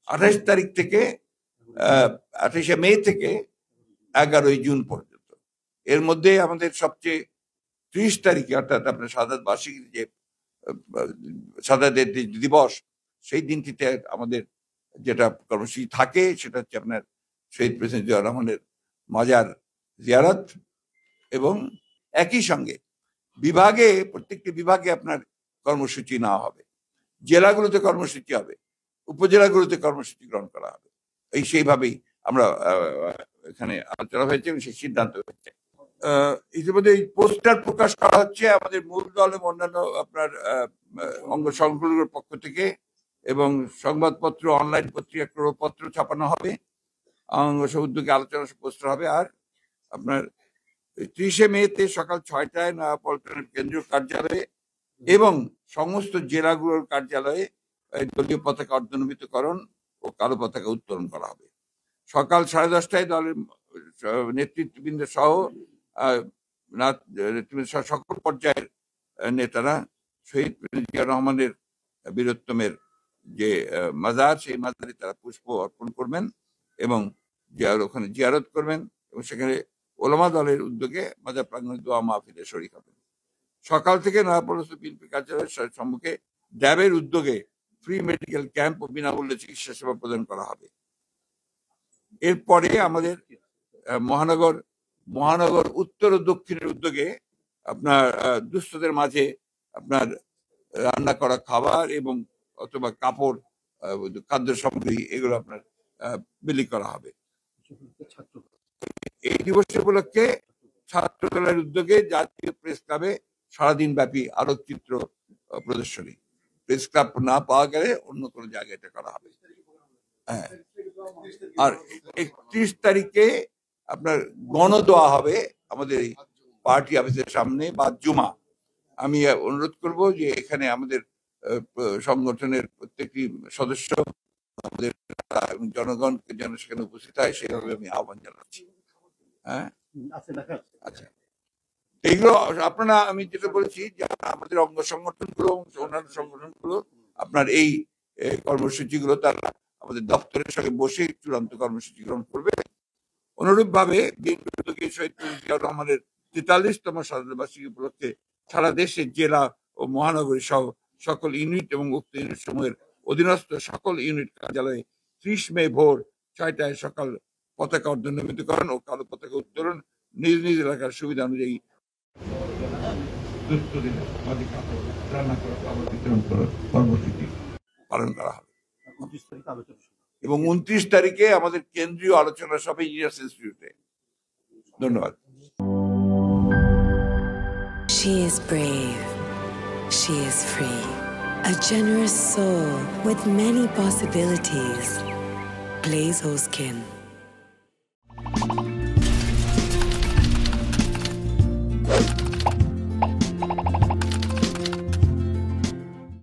28 তারিখ থেকে 28শে মে থেকে 11ই জুন পর্যন্ত। এর মধ্যে আমাদের সবচেয়ে 30 তারিখে অর্থাৎ আপনার শাহাদাত বার্ষিকী যে শাহাদাতের দিবস, সেই দিনটিতে আমাদের যেটা কর্মসূচি থাকে সেটা হচ্ছে আপনার শহীদ প্রেসিডেন্ট জিয়াউর রহমানের মাজার জিয়ারত, এবং একই সঙ্গে প্রত্যেকটি বিভাগে আপনার কর্মসূচি নেওয়া হবে, জেলাগুলোতে কর্মসূচি হবে, উপজেলাগুলোতে কর্মসূচি গ্রহণ করা হবে। সেইভাবেই আমরা এখানে আলোচনা হয়েছে এবং সেই সিদ্ধান্ত হয়েছে। ইতিমধ্যে এই পোস্টার প্রকাশ করা হচ্ছে আমাদের মূল দল এবং অন্যান্য আপনার অঙ্গ সংগঠনগুলোর পক্ষ থেকে, এবং সংবাদপত্র, অনলাইন পত্রিকা, ক্রয়পত্র ছাপানো হবে, অঙ্গ উদ্যোগে আলোচনা পোস্টার হবে। আর আপনার 30শে মেতে সকাল 6টায় নয়াপল্টনের কেন্দ্রীয় কার্যালয়ে এবং সমস্ত জেলাগুলোর কার্যালয়ে দলীয় পতাকা অর্ধনমিতকরণ ও কালো পতাকা উত্তোলন করা হবে। সকাল 10:30টায় দলের নেতৃত্ববৃন্দ সহ সকল পর্যায়ের নেতারা শহীদ জিয়াউর রহমানের বীরোত্তমের যে মাজার, সেই মাজারে তারা পুষ্প অর্পণ করবেন এবং ওখানে জিয়ারত করবেন, এবং সেখানে ওলামা দলের উদ্যোগে মাজার প্রাঙ্গণে দোয়া মাহফিলে শরীক হবেন। সকাল থেকে নয়াপল্টন বিএনপি কার্যালয়ের সম্মুখে ড্যাবের উদ্যোগে ফ্রি মেডিকেল ক্যাম্প ও বিনামূল্যে চিকিৎসা সেবা প্রদান করা হবে। এরপরে আমাদের মহানগর উত্তর ও দক্ষিণের উদ্যোগে আপনার দুস্থদের মাঝে আপনার রান্না করা খাবার এবং অথবা কাপড়, খাদ্য সামগ্রী, এগুলো আপনার বিলি করা হবে। এই দিবস উপলক্ষে ছাত্র দলের উদ্যোগে জাতীয় প্রেস ক্লাবে সারাদিন ব্যাপী আলোকচিত্র প্রদর্শনী, প্রেস ক্লাব না পাওয়া গেলে অন্য কোনো জায়গায় এটা করা হবে। হ্যাঁ, আর 31 তারিখে আপনার গণদোয়া হবে আমাদের এই পার্টি অফিসের সামনে বা জুমা। আমি অনুরোধ করব যে এখানে আমাদের সংগঠনের প্রত্যেকটি সদস্য, আমাদের জনগণকে যেন সেখানে উপস্থিত হয়, সেভাবে আমি আহ্বান জানাচ্ছি। হ্যাঁ, আচ্ছা, এইগুলো আপনারা, আমি যেটা বলেছি যে আমাদের অঙ্গ সংগঠনগুলো, অন্যান্য সংগঠনগুলো আপনার এই কর্মসূচিগুলো তারা আমাদের দপ্তরের সঙ্গে বসে চূড়ান্ত কর্মসূচি গ্রহণ করবে। অনুরূপ ভাবে বিএনপি উদ্যোগে শহীদ জিয়াউর রহমানের 43তম শাহাদাত বার্ষিকী উপলক্ষে সারা দেশে জেলা ও মহানগরী সহ সকল ইউনিট এবং উক্ত ইউনিট সমূহের অধীনস্থ সকল ইউনিট কার্যালয়ে 30 মে ভোর 6টায় সকাল পতাকা অর্ধনমিতকরণ ও কালো পতাকা উত্তোলন নিজ নিজ এলাকার সুবিধা অনুযায়ী কর্মসূচি পালন করা হবে। এবং 29 তারিখে আমাদের কেন্দ্রীয় আলোচনা সভা ইঞ্জিনিয়ার্স ইনস্টিটিউটে। ধন্যবাদ। She is brave. She is free. A generous soul with many possibilities. Blaze Skin.